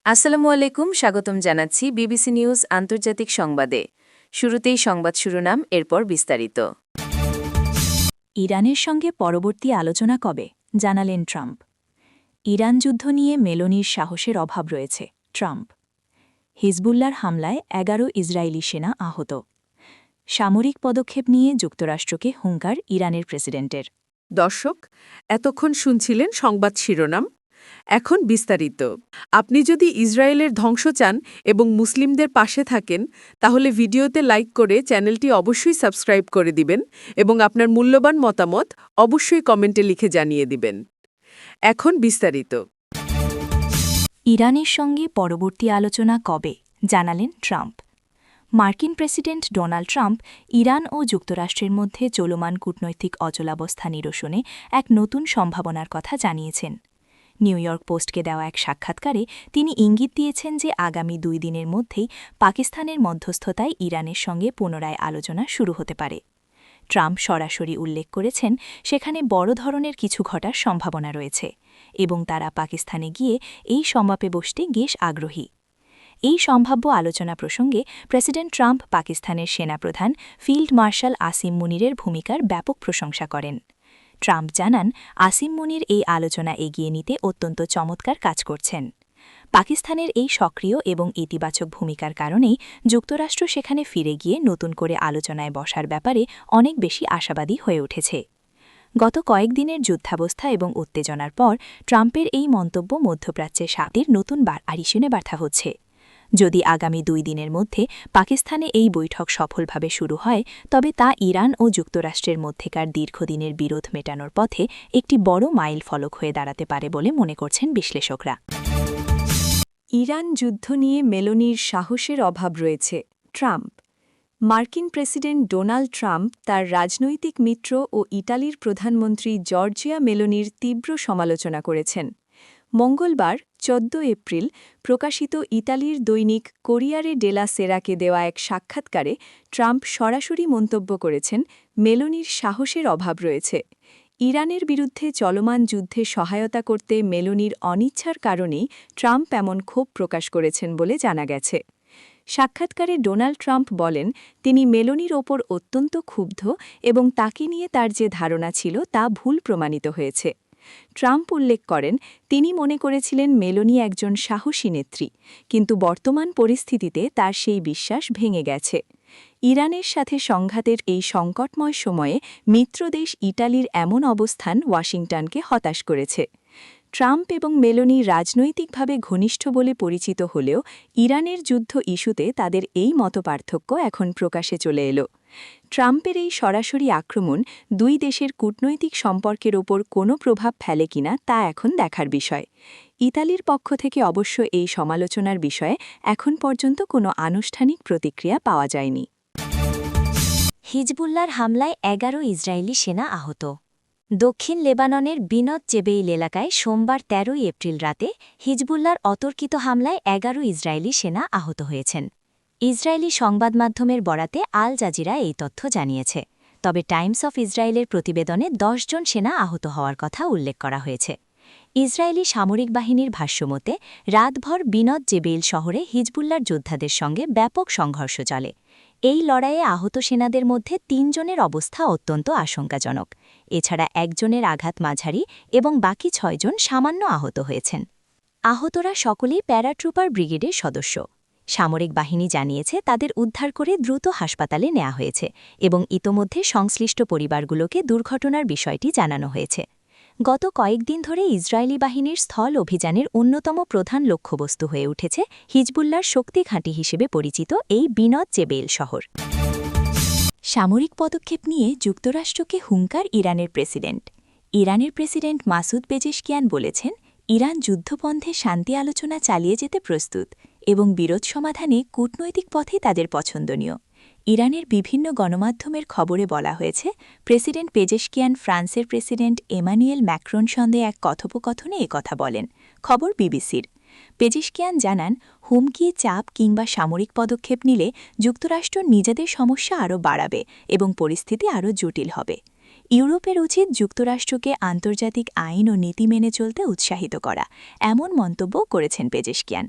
আসসালামু আলাইকুম, স্বাগতম জানাচ্ছি বিবিসি নিউজ আন্তর্জাতিক সংবাদে। শুরুতেই সংবাদ শিরোনাম, এরপর বিস্তারিত। ইরানের সঙ্গে পরবর্তী আলোচনা কবে, জানালেন ট্রাম্প। ইরান যুদ্ধ নিয়ে মেলোনির সাহসের অভাব রয়েছে, ট্রাম্প। হিজবুল্লার হামলায় ১১ ইসরায়েলি সেনা আহত। সামরিক পদক্ষেপ নিয়ে যুক্তরাষ্ট্রকে হুঙ্কার ইরানের প্রেসিডেন্টের। দর্শক, এতক্ষণ শুনছিলেন সংবাদ শিরোনাম। এখন বিস্তারিত। আপনি যদি ইসরায়েলের ধ্বংস চান এবং মুসলিমদের পাশে থাকেন, তাহলে ভিডিওতে লাইক করে চ্যানেলটি অবশ্যই সাবস্ক্রাইব করে দিবেন এবং আপনার মূল্যবান মতামত অবশ্যই কমেন্টে লিখে জানিয়ে দিবেন। এখন বিস্তারিত। ইরানের সঙ্গে পরবর্তী আলোচনা কবে, জানালেন ট্রাম্প। মার্কিন প্রেসিডেন্ট ডোনাল্ড ট্রাম্প ইরান ও যুক্তরাষ্ট্রের মধ্যে চলমান কূটনৈতিক অচলাবস্থা নিরসনে এক নতুন সম্ভাবনার কথা জানিয়েছেন। নিউ ইয়র্ক পোস্টকে দেওয়া এক সাক্ষাৎকারে তিনি ইঙ্গিত দিয়েছেন যে আগামী 2 দিনের মধ্যেই পাকিস্তানের মধ্যস্থতায় ইরানের সঙ্গে পুনরায় আলোচনা শুরু হতে পারে। ট্রাম্প সরাসরি উল্লেখ করেছেন সেখানে বড় ধরনের কিছু ঘটার সম্ভাবনা রয়েছে এবং তারা পাকিস্তানে গিয়ে এই সংলাপে বসতে বেশ আগ্রহী। এই সম্ভাব্য আলোচনা প্রসঙ্গে প্রেসিডেন্ট ট্রাম্প পাকিস্তানের সেনাপ্রধান ফিল্ড মার্শাল আসিম মুনিরের ভূমিকার ব্যাপক প্রশংসা করেন। ট্রাম্প জানান, আসিম মুনির এই আলোচনা এগিয়ে নিতে অত্যন্ত চমৎকার কাজ করছেন। পাকিস্তানের এই সক্রিয় এবং ইতিবাচক ভূমিকার কারণেই যুক্তরাষ্ট্র সেখানে ফিরে গিয়ে নতুন করে আলোচনায় বসার ব্যাপারে অনেক বেশি আশাবাদী হয়ে উঠেছে। গত কয়েকদিনের যুদ্ধাবস্থা এবং উত্তেজনার পর ট্রাম্পের এই মন্তব্য মধ্যপ্রাচ্যে শান্তির নতুন আরিশনে বার্তা হচ্ছে। যদি আগামী 2 দিনের মধ্যে পাকিস্তানে এই বৈঠক সফলভাবে শুরু হয়, তবে তা ইরান ও যুক্তরাষ্ট্রের মধ্যেকার দীর্ঘদিনের বিরোধ মেটানোর পথে একটি বড় মাইল ফলক হয়ে দাঁড়াতে পারে বলে মনে করছেন বিশ্লেষকরা। ইরান যুদ্ধ নিয়ে মেলোনির সাহসের অভাব রয়েছে, ট্রাম্প। মার্কিন প্রেসিডেন্ট ডোনাল্ড ট্রাম্প তার রাজনৈতিক মিত্র ও ইটালির প্রধানমন্ত্রী জর্জিয়া মেলোনির তীব্র সমালোচনা করেছেন। মঙ্গলবার 14 এপ্রিল প্রকাশিত ইতালির দৈনিক কোরিয়ারে ডেলা সেরাকে দেওয়া এক সাক্ষাৎকারে ট্রাম্প সরাসরি মন্তব্য করেছেন, মেলোনির সাহসের অভাব রয়েছে। ইরানের বিরুদ্ধে চলমান যুদ্ধে সহায়তা করতে মেলোনির অনিচ্ছার কারণেই ট্রাম্প এমন ক্ষোভ প্রকাশ করেছেন বলে জানা গেছে। সাক্ষাৎকারে ডোনাল্ড ট্রাম্প বলেন, তিনি মেলোনির ওপর অত্যন্ত ক্ষুব্ধ এবং তাকে নিয়ে তার যে ধারণা ছিল তা ভুল প্রমাণিত হয়েছে। ট্রাম্প উল্লেখ করেন, তিনি মনে করেছিলেন মেলোনি একজন সাহসী নেত্রী, কিন্তু বর্তমান পরিস্থিতিতে তার সেই বিশ্বাস ভেঙে গেছে। ইরানের সাথে সংঘাতের এই সংকটময় সময়ে মিত্রদেশ ইটালির এমন অবস্থান ওয়াশিংটনকে হতাশ করেছে। ট্রাম্প এবং মেলোনি রাজনৈতিকভাবে ঘনিষ্ঠ বলে পরিচিত হলেও ইরানের যুদ্ধ ইস্যুতে তাদের এই মতপার্থক্য এখন প্রকাশে চলে এলো। ট্রাম্পের এই সরাসরি আক্রমণ 2 দেশের কূটনৈতিক সম্পর্কের ওপর কোনো প্রভাব ফেলে কিনা তা এখন দেখার বিষয়। ইতালির পক্ষ থেকে অবশ্য এই সমালোচনার বিষয়ে এখন পর্যন্ত কোনো আনুষ্ঠানিক প্রতিক্রিয়া পাওয়া যায়নি। হিজবুল্লার হামলায় 11 ইসরায়েলি সেনা আহত। দক্ষিণ লেবাননের বিনত জেবেইল এলাকায় সোমবার 13 এপ্রিল রাতে হিজবুল্লার অতর্কিত হামলায় 11 ইসরায়েলি সেনা আহত হয়েছেন। ইসরায়েলি সংবাদমাধ্যমের বরাতে আল জাজিরা এই তথ্য জানিয়েছে। তবে টাইমস অফ ইসরায়েলের প্রতিবেদনে 10 জন সেনা আহত হওয়ার কথা উল্লেখ করা হয়েছে। ইসরায়েলি সামরিক বাহিনীর ভাষ্যমতে রাতভর বিনত জেবেইল শহরে হিজবুল্লার যোদ্ধাদের সঙ্গে ব্যাপক সংঘর্ষ চলে। এই লড়াইয়ে আহত সেনাদের মধ্যে 3 জনের অবস্থা অত্যন্ত আশঙ্কাজনক। এছাড়া 1 জনের আঘাত মাঝারি এবং বাকি 6 জন সামান্য আহত হয়েছেন। আহতরা সকলেই প্যারাট্রুপার ব্রিগেডের সদস্য। সামরিক বাহিনী জানিয়েছে তাদের উদ্ধার করে দ্রুত হাসপাতালে নেওয়া হয়েছে এবং ইতোমধ্যে সংশ্লিষ্ট পরিবারগুলোকে দুর্ঘটনার বিষয়টি জানানো হয়েছে। গত কয়েকদিন ধরে ইসরায়েলি বাহিনীর স্থল অভিযানের অন্যতম প্রধান লক্ষ্যবস্তু হয়ে উঠেছে হিজবুল্লার শক্তি ঘাঁটি হিসেবে পরিচিত এই বিনত জেবেইল শহর। সামরিক পদক্ষেপ নিয়ে যুক্তরাষ্ট্রকে হুঙ্কার ইরানের প্রেসিডেন্ট। ইরানের প্রেসিডেন্ট মাসুদ পেজেশকিয়ান বলেছেন, ইরান যুদ্ধপন্থে শান্তি আলোচনা চালিয়ে যেতে প্রস্তুত এবং বিরোধ সমাধানে কূটনৈতিক পথে তাদের পছন্দনীয়। ইরানের বিভিন্ন গণমাধ্যমের খবরে বলা হয়েছে, প্রেসিডেন্ট পেজেশকিয়ান ফ্রান্সের প্রেসিডেন্ট এমানুয়েল ম্যাক্রন সঙ্গে এক কথোপকথনে একথা বলেন। খবর বিবিসির। পেজেশকিয়ান জানান, হুমকি, চাপ কিংবা সামরিক পদক্ষেপ নিলে যুক্তরাষ্ট্র নিজেদের সমস্যা আরও বাড়াবে এবং পরিস্থিতি আরও জটিল হবে। ইউরোপের উচিত যুক্তরাষ্ট্রকে আন্তর্জাতিক আইন ও নীতি মেনে চলতে উৎসাহিত করা, এমন মন্তব্য করেছেন পেজেশকিয়ান।